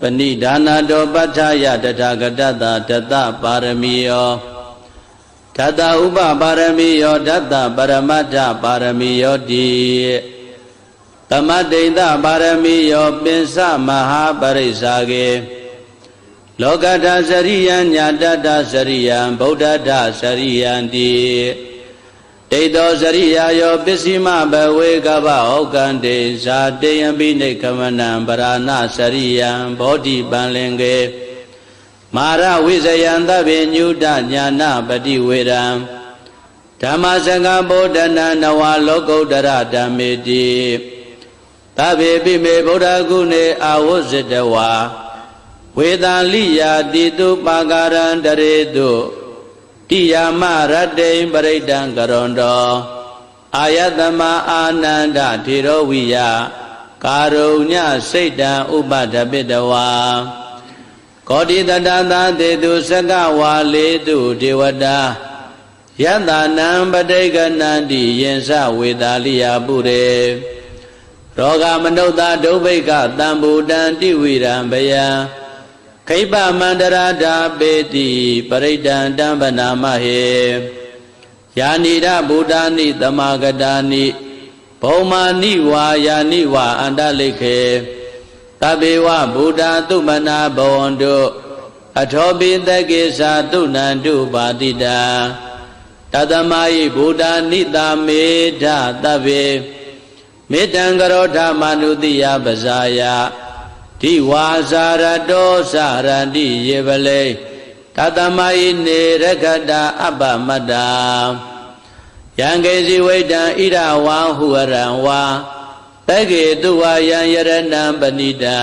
ပဏိဒါနာတောပဋ္ဌာယတထာဂတတဒတပါရမီယောဒတဥပပါရမီယောဒတပရမတ္ထပါရမီယောတိသမတိတပါရမီယောပိစမဟာပရိစ္ဆာကေလောကတစရိယံညာတတစရိယံဗုဒ္ဓတစရိယံတိဒိဋ္ဌောစရိယာယောပစ္စည်းမဘဝေကဗဩကံတေဇာတေယံပိနိခမနံပရဏစရိယံဘောဓိပံလင်ကေမာရဝိဇယံသဗ္ဗညုတညာနာပတိဝေရံဓမ္မစကံဗုဒ္ဓနာနဝလောကုတ္တရဓမ္မေတိသဗ္ဗေပိမေဗုဒ္ဓဂုဏေအာဝဇ္ဇတဝါဝေသလိယာတိတုပါကာရံတရေတုတိယမရတ္တိပရိဒံကရွန်တောအာယတမအာနန္ဒထေရဝိယကာရုညစိတ်တံဥပဒပိတဝါကောတိတတသာတေတုစကဝါလေတုဒေဝတာယတနံပဋိကနန္တိယင်္စဝေသာလိယပုရေရောဂမနုဿဒုဗိကတံဘူတံတိဝိရံဘယံခိပမန္တရာဓာပေတိပရိဒံတံဗနာမဟေယာနိရဗုဒ္ဓာနိသမာဂတာနိဘုံမာနိဝါယာနိဝါအန္တလိခေသဗ္ဗေဝဗုဒ္ဓသုမနာဘဝန္တုအထောပိသကေသာတုဏန္တုပါတိတံတတမယိဗုဒ္ဓနိတာမေဓသဗ္ဗေမေတ္တံကရောဓမနုတိယပဇာယဒီဝါစာရတောစရန္တိယေပလေတတမယိနေရခတာအပ္ပမတ္တာယံကေစီဝိတံဣရဝံဟုရံဝါတကေတုဝါယံယရဏံပဏိတံ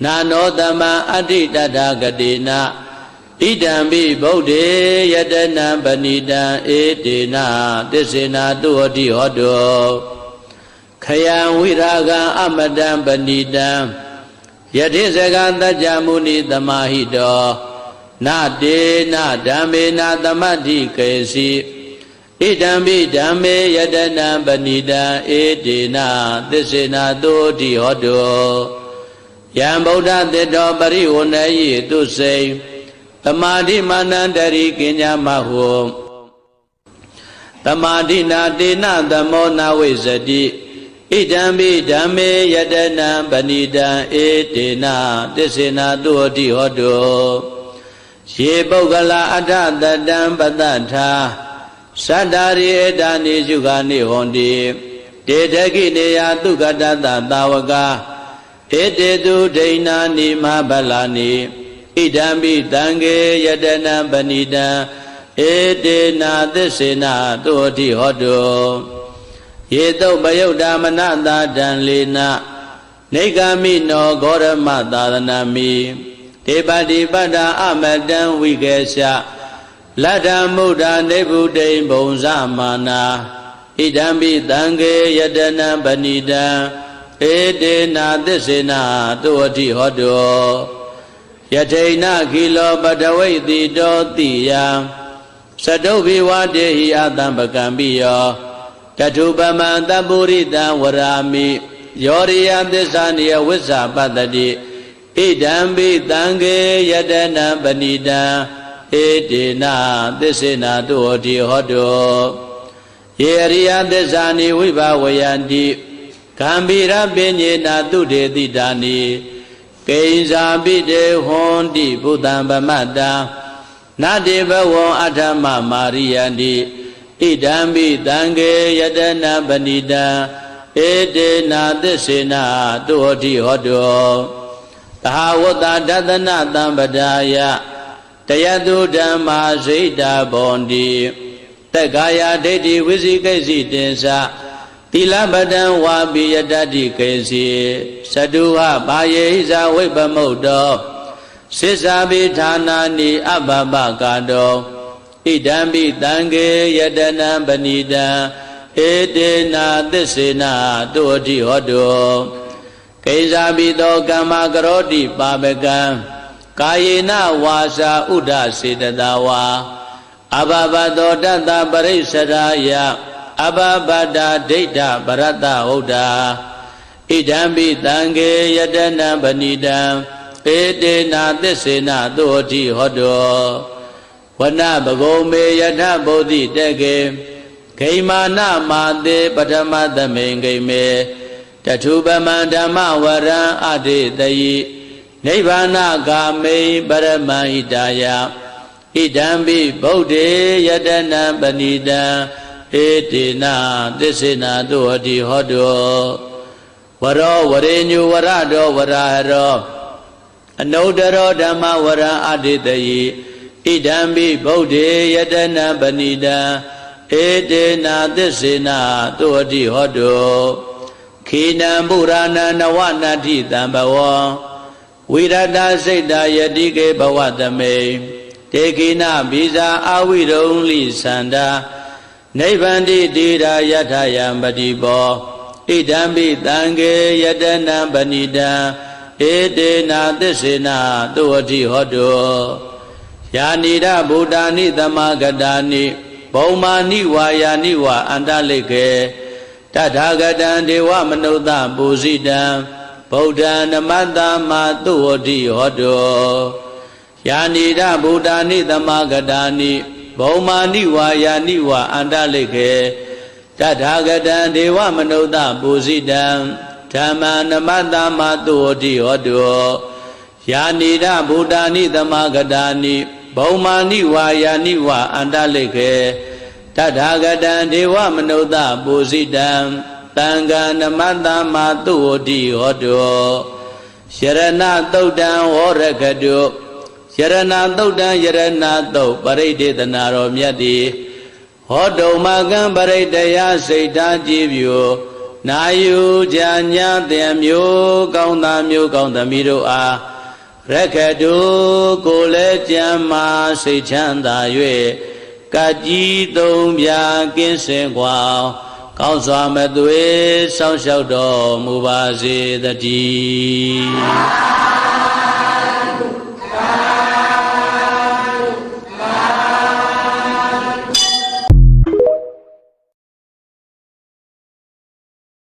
နာနောတမံအဋ္ဌိတတဂတိနာဣဒံပိဗုဒ္ဓေယတနံပဏိတံဧတေနသစ္စေနာတုဟောတိဟောတောခယံဝိရာဂံအမတံပဏိတံယတိစကသัจ जा မုနိသမာဟိတောနတေနဓမ္မေနသမတ္ထိကေစီဣဒံပိဓမ္မေယတနံပဏိတံဧတေနသစ္စေနာတုဟောတိဟောတောယံဗုဒ္ဓသတ္တောပရိဝဏယိတုစိံသမာဓိမာနန္တရိကိညာမဟုသမာဓိနာတေနသမောနာဝိဇ္ဇတိဣဒံပိဓမ္မေယတနံပဏိတံဧတေနသစ္စေနာတုဟောတိဟောတောယေပုဂ္ဂလာအထတတံပတ္တထာသတ္တာရိဧတာနိစုခာနိဟောတိတေထခိနေယသုခတတသာဝကဧတေတုဒိဏာနိမဗလာနိဣဒံပိတံကေယတနံပဏိတံဧတေနသစ္စေနာတုဟောတိဟောတောယေတုပယုတ်ဓမ္မနသာတံလေနနေဂမိနောဂောရမသာသနာမိတေပတိပတ္တာအမတံဝိကေရှလတ္ထမုဒ္ဒနေဗုဒိံဘုံဇမာနာဣဒံပိတံကေယတနံပဏိတံဧတေနသစ္စေနာတုဟောတိဟောတောယထိဏခိလောပတဝိတိတောတိယံသတုဘိဝတေဟိအတံပကံပိယောတထုပမံတပုရိတံဝရာမိယောရိယသစ္စာနိယဝိဇ္ဇာပတ္တိဣဒံပိတံကေယတနံပဏိတံဧတေနသစ္စေနာတုဟောတိဟောတောယေရိယသစ္စာနိဝိဘဝယန္တိဂံဗီရပိညေနာတုတေတိတာနိကိဉ္စာပိတေဟွန်တိဘုဒ္ဓံဗမတ္တာနတေဘဝံအထမမာရိယန္တိဣဒံပိတံကေယတနံပဏိတံဧတေနသစ္စေနာတုဟောတိဟောတောသဟဝတ္တဒသနသံပဒါယတယတုဓမ္မာစိတ်တာဘောန္တိတက္ကာယဒိဋ္ဌိဝိသိကိစီတင်္စသီလပတံဝါပိယတတိကေစီသတုဟဘာယေဟိဇဝိပမုတ်တောစိစ္ဆာပိဌာနာနိအဘဘကာတောဣဒံပိတံကေယတနံပဏိတံဧတေနသစ္စေနာတုဟောတိဟောတောကိဉ္စာပိတောကမ္မကရောတိပါပကံကာယေနဝါစာဥဒ္ဒစေတတဝါအဘဘတောတတပရိစ္ဆရာယအဘဘဒဒိဋ္ဌပရတ္တဟုတ်တာဣဒံပိတံကေယတနံပဏိတံ ဧတေနာသစ္စေနာသုဟတိဟောတောဝနဘဂုံမေယထဗုဒ္ဓိတေကေဂိမာနမာတေပထမသမိန်ဂိမေတထုပမံဓမ္မဝရံအတေတယိနိဗ္ဗာနဂာမိပရမံဣတာယဣဒံပိဗုဒ္ဓေယတနံပဏိတံဧတေနာသစ္စေနာသုဟတိဟောတောဝရောဝရေညုဝရတောဝရဟရောအနုတ္တရောဓမ္မဝရံအတေတယိဣဒံပိဗုဒ္ဓေယတနံပဏိတံဧတေနာသစ္စေနာသုဟတိဟောတောခေနံပုရာဏနဝနတ္ထိတံဘဝံဝိရတစိတ်တာယတိကေဘဝသမေတေခိနဘိဇာအာဝိရုံလိသန္တာနိဗ္ဗန္တိတိရာယထယံပတိဘောဣဒံပိတံကေယတနံပဏိတံဧတေနာသစ္စေနာသုဟတိဟောတောယာနိဒဗုဒ္ဓာနိသမဂတာနိဘုံမာနိဝါယာနိဝအန္တလိကေတထာဂတံဒေဝမနုဿပုစိတံဗုဒ္ဓံနမတ္တမသုဟတိဟောတောယာနိဒဗုဒ္ဓာနိသမဂတာနိဘုံမာနိဝါယာနိဝအန္တလိကေတထာဂတံဒေဝမနုဿပုစိတံဓမ္မံနမတ္တမသုဟတိဟောတောယာနိဒဗုဒ္ဓာနိသမဂတာနိဘုံမာနိဝါယာနိဝအန္တလိကေတထာဂတံဒေဝမနုဿပုစိတံတံဃာနမတ္တမသုဟတိဟောတောယရဏသုတ်တံဝရကတုယရဏသုတ်တံယရဏသုတ်ပရိဒေသနာတော်မြတ်တိဟောတုံမကံပရိတယစိတ်ထားကြည်ပြုနာယူကြညာတံမျိုးကောင်းသားမျိုးကောင်းသမီးတို့အားရခတုကိုလည်းကြမ်းမာစိတ်ချမ်းသာ၍ကကြီးသုံးပြကင်းစင်ကွာကောင်းစွာမသွေစောင့်ရှောက်တော်မူပါစေတည်း